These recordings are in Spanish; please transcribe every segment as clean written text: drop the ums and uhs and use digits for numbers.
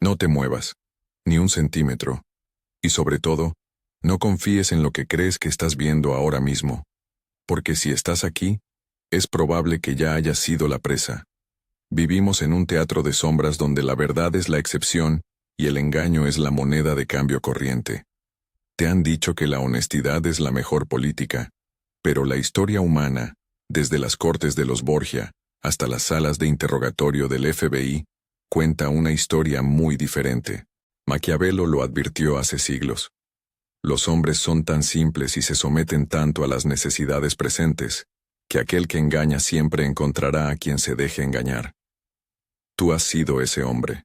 No te muevas, ni un centímetro. Y sobre todo, no confíes en lo que crees que estás viendo ahora mismo, porque si estás aquí, es probable que ya hayas sido la presa. Vivimos en un teatro de sombras donde la verdad es la excepción y el engaño es la moneda de cambio corriente. Te han dicho que la honestidad es la mejor política, pero la historia humana, desde las cortes de los Borgia hasta las salas de interrogatorio del FBI, cuenta una historia muy diferente. Maquiavelo lo advirtió hace siglos. Los hombres son tan simples y se someten tanto a las necesidades presentes, que aquel que engaña siempre encontrará a quien se deje engañar. Tú has sido ese hombre.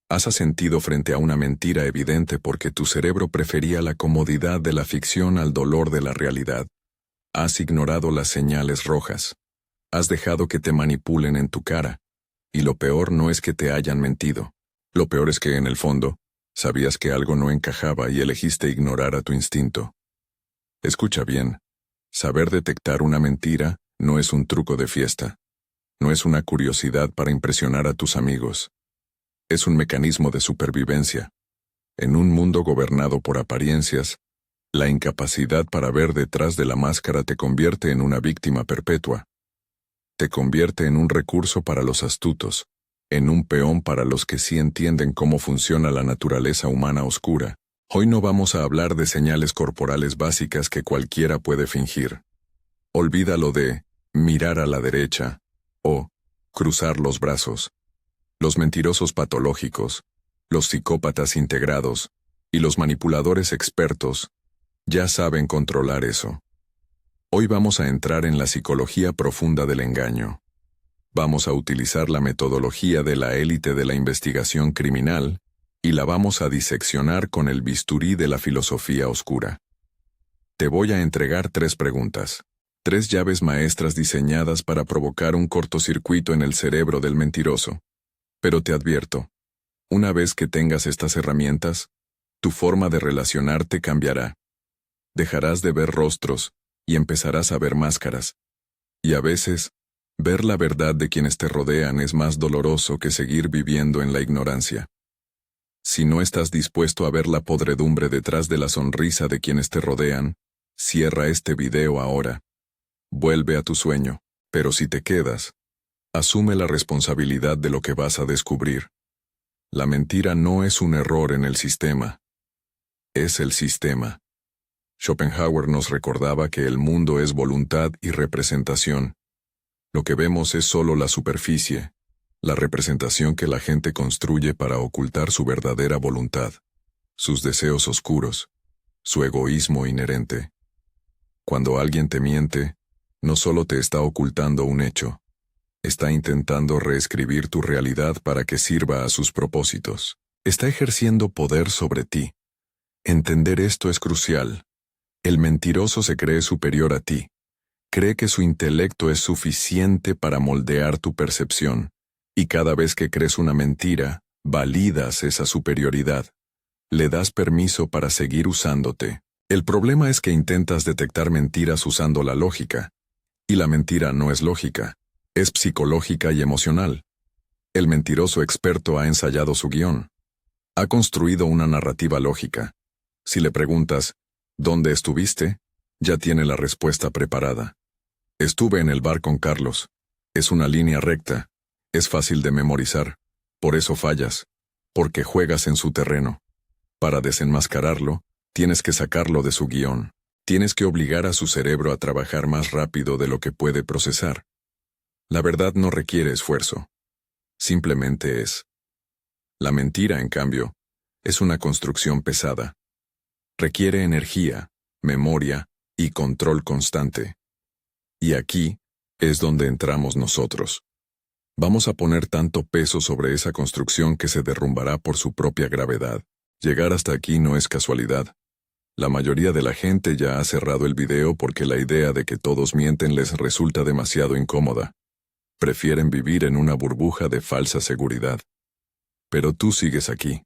Has asentido frente a una mentira evidente porque tu cerebro prefería la comodidad de la ficción al dolor de la realidad. Has ignorado las señales rojas. Has dejado que te manipulen en tu cara. Y lo peor no es que te hayan mentido. Lo peor es que, en el fondo, sabías que algo no encajaba y elegiste ignorar a tu instinto. Escucha bien. Saber detectar una mentira no es un truco de fiesta. No es una curiosidad para impresionar a tus amigos. Es un mecanismo de supervivencia. En un mundo gobernado por apariencias, la incapacidad para ver detrás de la máscara te convierte en una víctima perpetua. Te convierte en un recurso para los astutos, en un peón para los que sí entienden cómo funciona la naturaleza humana oscura. Hoy no vamos a hablar de señales corporales básicas que cualquiera puede fingir. Olvídalo de mirar a la derecha o cruzar los brazos. Los mentirosos patológicos, los psicópatas integrados y los manipuladores expertos ya saben controlar eso. Hoy vamos a entrar en la psicología profunda del engaño. Vamos a utilizar la metodología de la élite de la investigación criminal y la vamos a diseccionar con el bisturí de la filosofía oscura. Te voy a entregar 3 preguntas, 3 llaves maestras diseñadas para provocar un cortocircuito en el cerebro del mentiroso. Pero te advierto, una vez que tengas estas herramientas, tu forma de relacionarte cambiará. Dejarás de ver rostros y empezarás a ver máscaras. Y a veces, ver la verdad de quienes te rodean es más doloroso que seguir viviendo en la ignorancia. Si no estás dispuesto a ver la podredumbre detrás de la sonrisa de quienes te rodean, cierra este video ahora. Vuelve a tu sueño, pero si te quedas, asume la responsabilidad de lo que vas a descubrir. La mentira no es un error en el sistema. Es el sistema. Schopenhauer nos recordaba que el mundo es voluntad y representación. Lo que vemos es solo la superficie, la representación que la gente construye para ocultar su verdadera voluntad, sus deseos oscuros, su egoísmo inherente. Cuando alguien te miente, no solo te está ocultando un hecho, está intentando reescribir tu realidad para que sirva a sus propósitos. Está ejerciendo poder sobre ti. Entender esto es crucial. El mentiroso se cree superior a ti. Cree que su intelecto es suficiente para moldear tu percepción, y cada vez que crees una mentira, validas esa superioridad. Le das permiso para seguir usándote. El problema es que intentas detectar mentiras usando la lógica, y la mentira no es lógica. Es psicológica y emocional. El mentiroso experto ha ensayado su guión. Ha construido una narrativa lógica. Si le preguntas, ¿dónde estuviste?, ya tiene la respuesta preparada. Estuve en el bar con Carlos. Es una línea recta. Es fácil de memorizar. Por eso fallas. Porque juegas en su terreno. Para desenmascararlo, tienes que sacarlo de su guión. Tienes que obligar a su cerebro a trabajar más rápido de lo que puede procesar. La verdad no requiere esfuerzo. Simplemente es. La mentira, en cambio, es una construcción pesada. Requiere energía, memoria y control constante. Y aquí es donde entramos nosotros. Vamos a poner tanto peso sobre esa construcción que se derrumbará por su propia gravedad. Llegar hasta aquí no es casualidad. La mayoría de la gente ya ha cerrado el video porque la idea de que todos mienten les resulta demasiado incómoda. Prefieren vivir en una burbuja de falsa seguridad. Pero tú sigues aquí.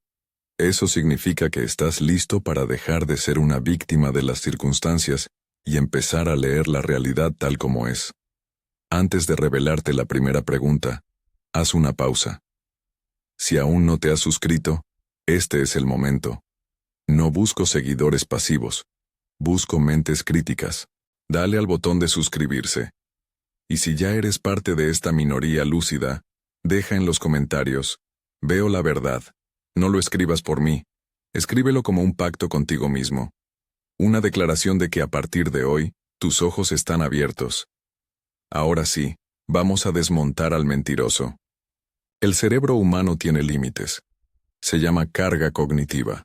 Eso significa que estás listo para dejar de ser una víctima de las circunstancias y empezar a leer la realidad tal como es. Antes de revelarte la primera pregunta, haz una pausa. Si aún no te has suscrito, Este es el momento. No busco seguidores pasivos. Busco mentes críticas. Dale al botón de suscribirse. Y si ya eres parte de esta minoría lúcida, deja en los comentarios: veo la verdad. No lo escribas por mí. Escríbelo como un pacto contigo mismo. Una declaración de que a partir de hoy, tus ojos están abiertos. Ahora sí, vamos a desmontar al mentiroso. El cerebro humano tiene límites. Se llama carga cognitiva.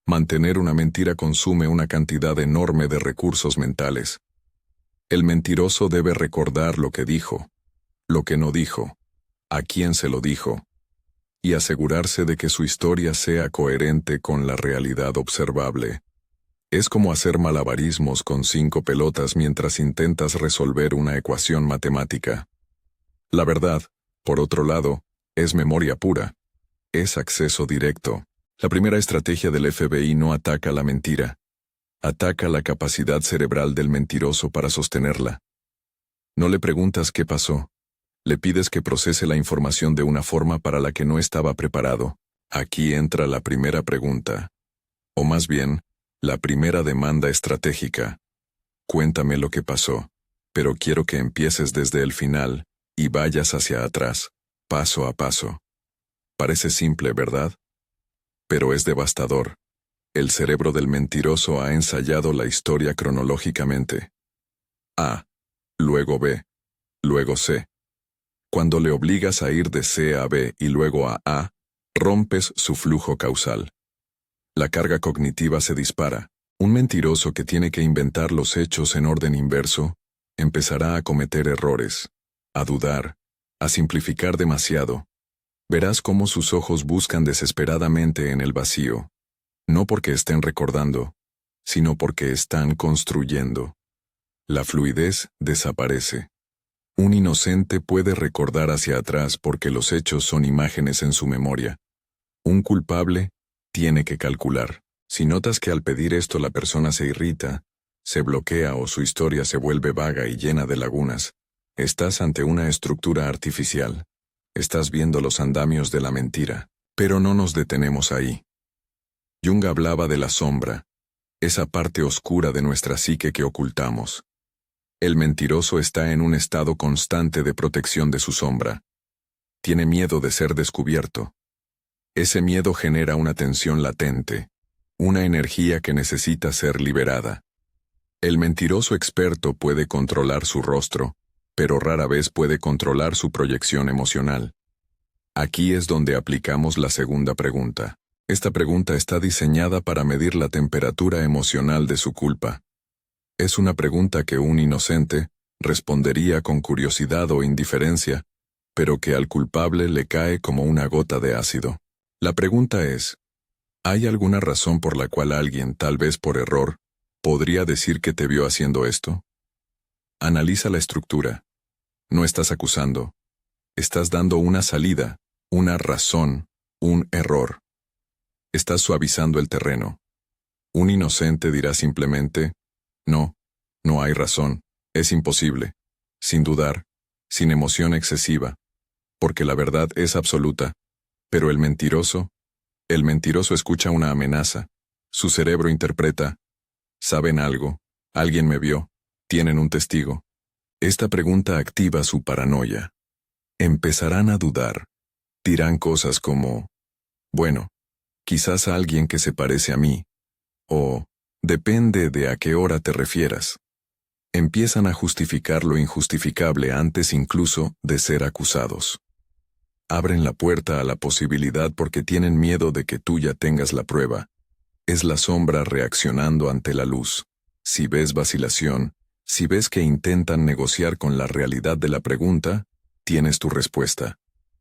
Mantener una mentira consume una cantidad enorme de recursos mentales. El mentiroso debe recordar lo que dijo, lo que no dijo, a quién se lo dijo, y asegurarse de que su historia sea coherente con la realidad observable. Es como hacer malabarismos con 5 pelotas mientras intentas resolver una ecuación matemática. La verdad, por otro lado, es memoria pura. Es acceso directo. La primera estrategia del FBI no ataca la mentira. Ataca la capacidad cerebral del mentiroso para sostenerla. No le preguntas qué pasó. Le pides que procese la información de una forma para la que no estaba preparado. Aquí entra la primera pregunta. O más bien, la primera demanda estratégica. Cuéntame lo que pasó, pero quiero que empieces desde el final y vayas hacia atrás, paso a paso. Parece simple, ¿verdad? Pero es devastador. El cerebro del mentiroso ha ensayado la historia cronológicamente. A, luego B, luego C. Cuando le obligas a ir de C a B y luego a A, rompes su flujo causal. La carga cognitiva se dispara. Un mentiroso que tiene que inventar los hechos en orden inverso, empezará a cometer errores, a dudar, a simplificar demasiado. Verás cómo sus ojos buscan desesperadamente en el vacío, no porque estén recordando, sino porque están construyendo. La fluidez desaparece. Un inocente puede recordar hacia atrás porque los hechos son imágenes en su memoria. Un culpable tiene que calcular. Si notas que al pedir esto la persona se irrita, se bloquea o su historia se vuelve vaga y llena de lagunas, estás ante una estructura artificial. Estás viendo los andamios de la mentira. Pero no nos detenemos ahí. Jung hablaba de la sombra, esa parte oscura de nuestra psique que ocultamos. El mentiroso está en un estado constante de protección de su sombra. Tiene miedo de ser descubierto. Ese miedo genera una tensión latente, una energía que necesita ser liberada. El mentiroso experto puede controlar su rostro, pero rara vez puede controlar su proyección emocional. Aquí es donde aplicamos la segunda pregunta. Esta pregunta está diseñada para medir la temperatura emocional de su culpa. Es una pregunta que un inocente respondería con curiosidad o indiferencia, pero que al culpable le cae como una gota de ácido. La pregunta es: ¿hay alguna razón por la cual alguien, tal vez por error, podría decir que te vio haciendo esto? Analiza la estructura. No estás acusando. Estás dando una salida, una razón, un error. Estás suavizando el terreno. Un inocente dirá simplemente: no, no hay razón, es imposible, sin dudar, sin emoción excesiva, porque la verdad es absoluta. Pero el mentiroso escucha una amenaza. Su cerebro interpreta: ¿saben algo? Alguien me vio. Tienen un testigo. Esta pregunta activa su paranoia. Empezarán a dudar. Dirán cosas como: bueno, quizás alguien que se parece a mí. O: depende de a qué hora te refieras. Empiezan a justificar lo injustificable antes incluso de ser acusados. Abren la puerta a la posibilidad porque tienen miedo de que tú ya tengas la prueba. Es la sombra reaccionando ante la luz. Si ves vacilación, si ves que intentan negociar con la realidad de la pregunta, tienes tu respuesta.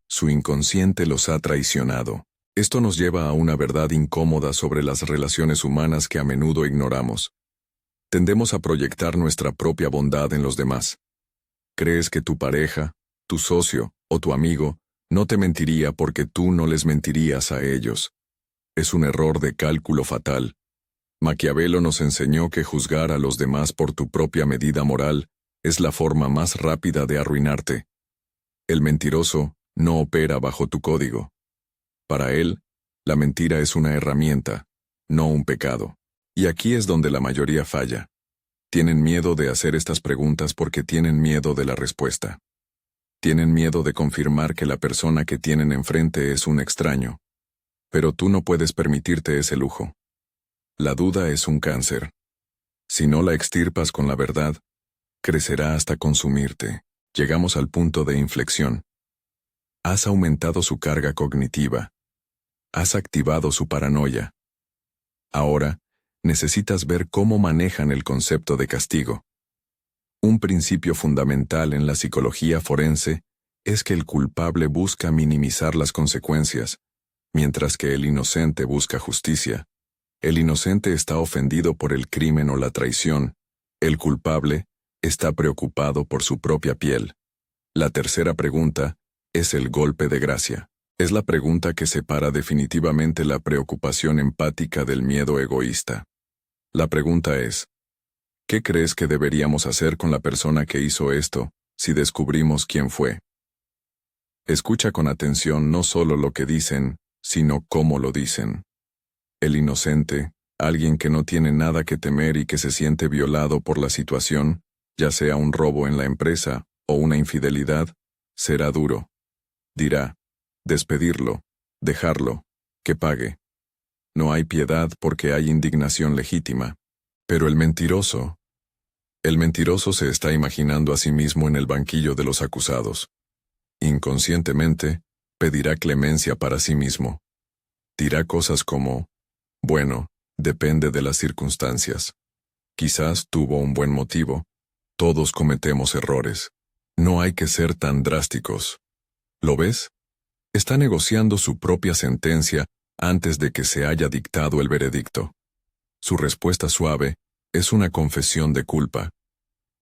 Su inconsciente los ha traicionado. Esto nos lleva a una verdad incómoda sobre las relaciones humanas que a menudo ignoramos. Tendemos a proyectar nuestra propia bondad en los demás. Crees que tu pareja, tu socio o tu amigo no te mentiría porque tú no les mentirías a ellos. Es un error de cálculo fatal. Maquiavelo nos enseñó que juzgar a los demás por tu propia medida moral es la forma más rápida de arruinarte. El mentiroso no opera bajo tu código. Para él, La mentira es una herramienta, no un pecado. Y aquí es donde la mayoría falla. Tienen miedo de hacer estas preguntas porque tienen miedo de la respuesta. Tienen miedo de confirmar que la persona que tienen enfrente es un extraño. Pero tú no puedes permitirte ese lujo. La duda es un cáncer. Si no la extirpas con la verdad, crecerá hasta consumirte. Llegamos al punto de inflexión. Has aumentado su carga cognitiva. Has activado su paranoia. Ahora, necesitas ver cómo manejan el concepto de castigo. Un principio fundamental en la psicología forense es que el culpable busca minimizar las consecuencias, mientras que el inocente busca justicia. El inocente está ofendido por el crimen o la traición. El culpable está preocupado por su propia piel. La tercera pregunta es el golpe de gracia. Es la pregunta que separa definitivamente la preocupación empática del miedo egoísta. La pregunta es, ¿qué crees que deberíamos hacer con la persona que hizo esto, si descubrimos quién fue? Escucha con atención no solo lo que dicen, sino cómo lo dicen. El inocente, alguien que no tiene nada que temer y que se siente violado por la situación, ya sea un robo en la empresa o una infidelidad, será duro. Dirá, despedirlo, dejarlo, que pague. No hay piedad porque hay indignación legítima. Pero el mentiroso se está imaginando a sí mismo en el banquillo de los acusados. Inconscientemente, pedirá clemencia para sí mismo. Dirá cosas como, bueno, depende de las circunstancias. Quizás tuvo un buen motivo. Todos cometemos errores. No hay que ser tan drásticos. ¿Lo ves? Está negociando su propia sentencia antes de que se haya dictado el veredicto. Su respuesta suave es una confesión de culpa.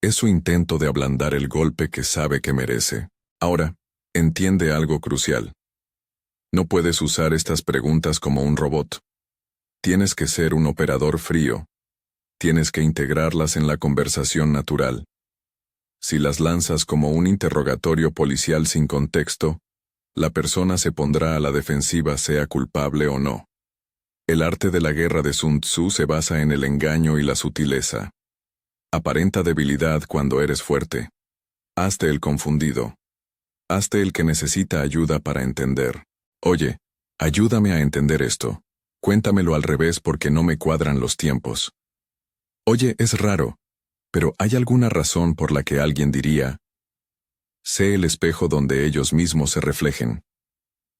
Es su intento de ablandar el golpe que sabe que merece. Ahora, entiende algo crucial. No puedes usar estas preguntas como un robot. Tienes que ser un operador frío. Tienes que integrarlas en la conversación natural. Si las lanzas como un interrogatorio policial sin contexto, la persona se pondrá a la defensiva sea culpable o no. El arte de la guerra de Sun Tzu se basa en el engaño y la sutileza. Aparenta debilidad cuando eres fuerte. Hazte el confundido. Hazte el que necesita ayuda para entender. Oye, ayúdame a entender esto. Cuéntamelo al revés porque no me cuadran los tiempos. Oye, es raro, pero ¿hay alguna razón por la que alguien diría? Sé el espejo donde ellos mismos se reflejen.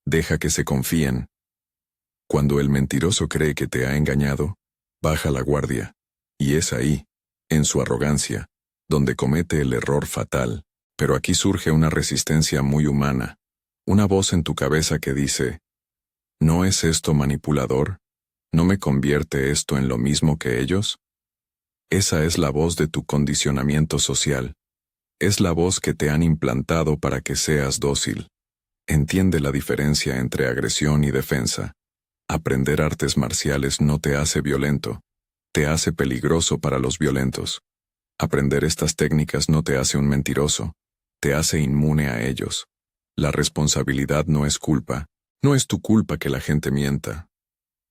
Deja que se confíen. Cuando el mentiroso cree que te ha engañado, baja la guardia. Y es ahí, en su arrogancia, donde comete el error fatal. Pero aquí surge una resistencia muy humana. Una voz en tu cabeza que dice, ¿no es esto manipulador? ¿No me convierte esto en lo mismo que ellos? Esa es la voz de tu condicionamiento social. Es la voz que te han implantado para que seas dócil. Entiende la diferencia entre agresión y defensa. Aprender artes marciales no te hace violento, te hace peligroso para los violentos. Aprender estas técnicas no te hace un mentiroso, te hace inmune a ellos. La responsabilidad no es culpa, no es tu culpa que la gente mienta.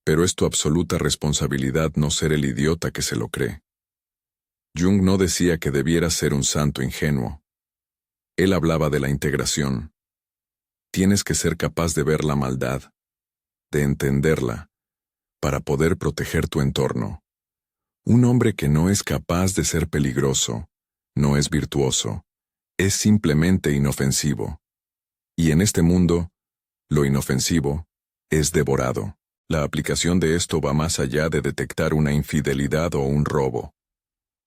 Pero es tu absoluta responsabilidad no ser el idiota que se lo cree. Jung no decía que debieras ser un santo ingenuo. Él hablaba de la integración. Tienes que ser capaz de ver la maldad, de entenderla, para poder proteger tu entorno. Un hombre que no es capaz de ser peligroso, no es virtuoso, es simplemente inofensivo. Y en este mundo, lo inofensivo es devorado. La aplicación de esto va más allá de detectar una infidelidad o un robo.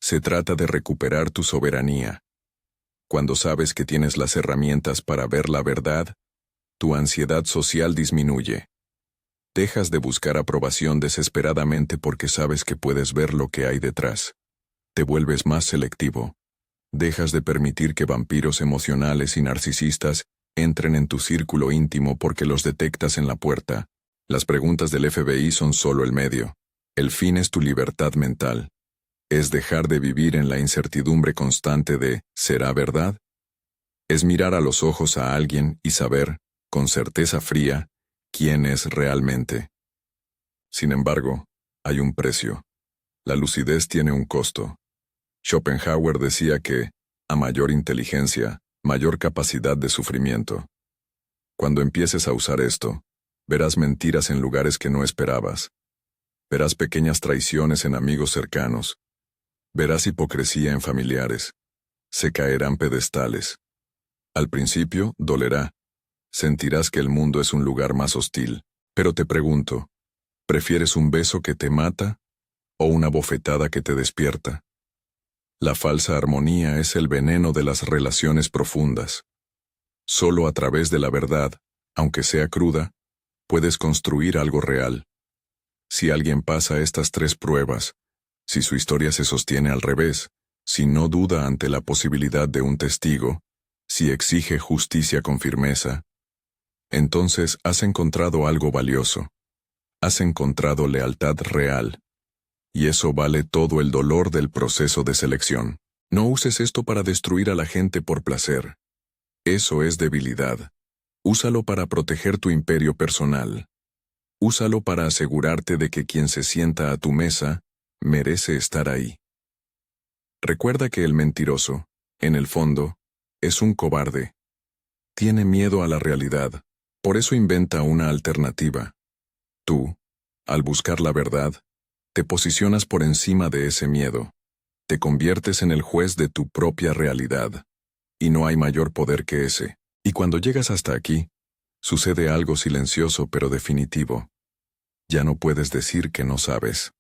Se trata de recuperar tu soberanía. Cuando sabes que tienes las herramientas para ver la verdad, tu ansiedad social disminuye. Dejas de buscar aprobación desesperadamente porque sabes que puedes ver lo que hay detrás. Te vuelves más selectivo. Dejas de permitir que vampiros emocionales y narcisistas entren en tu círculo íntimo porque los detectas en la puerta. Las preguntas del FBI son solo el medio. El fin es tu libertad mental. Es dejar de vivir en la incertidumbre constante de ¿será verdad? Es mirar a los ojos a alguien y saber, con certeza fría, quién es realmente. Sin embargo, hay un precio. La lucidez tiene un costo. Schopenhauer decía que, a mayor inteligencia, mayor capacidad de sufrimiento. Cuando empieces a usar esto, verás mentiras en lugares que no esperabas. Verás pequeñas traiciones en amigos cercanos. Verás hipocresía en familiares. Se caerán pedestales. Al principio, dolerá. Sentirás que el mundo es un lugar más hostil. Pero te pregunto, ¿prefieres un beso que te mata o una bofetada que te despierta? La falsa armonía es el veneno de las relaciones profundas. Solo a través de la verdad, aunque sea cruda, puedes construir algo real. Si alguien pasa estas 3 pruebas, si su historia se sostiene al revés, si no duda ante la posibilidad de un testigo, si exige justicia con firmeza, entonces has encontrado algo valioso. Has encontrado lealtad real. Y eso vale todo el dolor del proceso de selección. No uses esto para destruir a la gente por placer. Eso es debilidad. Úsalo para proteger tu imperio personal. Úsalo para asegurarte de que quien se sienta a tu mesa merece estar ahí. Recuerda que el mentiroso, en el fondo, es un cobarde. Tiene miedo a la realidad, por eso inventa una alternativa. Tú, al buscar la verdad, te posicionas por encima de ese miedo. Te conviertes en el juez de tu propia realidad. Y no hay mayor poder que ese. Y cuando llegas hasta aquí, sucede algo silencioso pero definitivo. Ya no puedes decir que no sabes.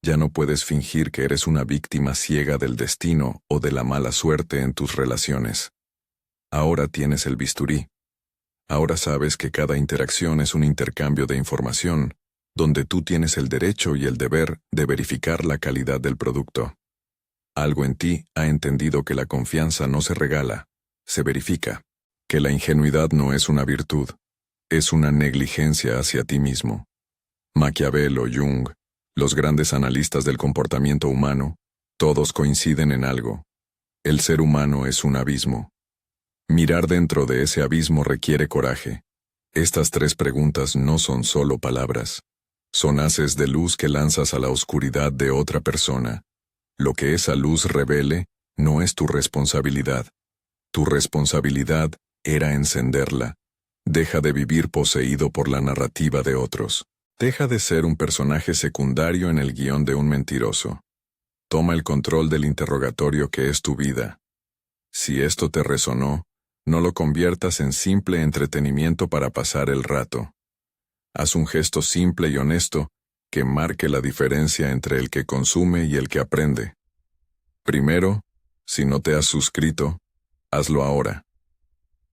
Ya no puedes fingir que eres una víctima ciega del destino o de la mala suerte en tus relaciones. Ahora tienes el bisturí. Ahora sabes que cada interacción es un intercambio de información, donde tú tienes el derecho y el deber de verificar la calidad del producto. Algo en ti ha entendido que la confianza no se regala, se verifica, que la ingenuidad no es una virtud, es una negligencia hacia ti mismo. Maquiavelo, Jung, los grandes analistas del comportamiento humano, todos coinciden en algo. El ser humano es un abismo. Mirar dentro de ese abismo requiere coraje. Estas 3 preguntas no son solo palabras. Son haces de luz que lanzas a la oscuridad de otra persona. Lo que esa luz revele no es tu responsabilidad. Tu responsabilidad era encenderla. Deja de vivir poseído por la narrativa de otros. Deja de ser un personaje secundario en el guión de un mentiroso. Toma el control del interrogatorio que es tu vida. Si esto te resonó, no lo conviertas en simple entretenimiento para pasar el rato. Haz un gesto simple y honesto que marque la diferencia entre el que consume y el que aprende. Primero, si no te has suscrito, hazlo ahora.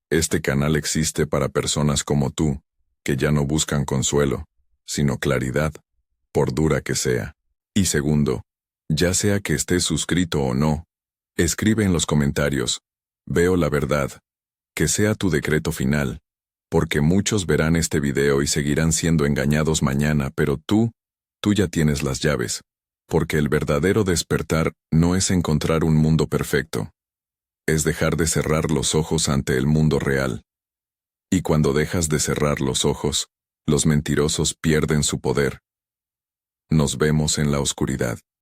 Este canal existe para personas como tú, que ya no buscan consuelo, sino claridad, por dura que sea. Y segundo, ya sea que estés suscrito o no, escribe en los comentarios, veo la verdad, que sea tu decreto final, porque muchos verán este video y seguirán siendo engañados mañana, pero tú ya tienes las llaves, porque el verdadero despertar no es encontrar un mundo perfecto, es dejar de cerrar los ojos ante el mundo real. Y cuando dejas de cerrar los ojos, los mentirosos pierden su poder. Nos vemos en la oscuridad.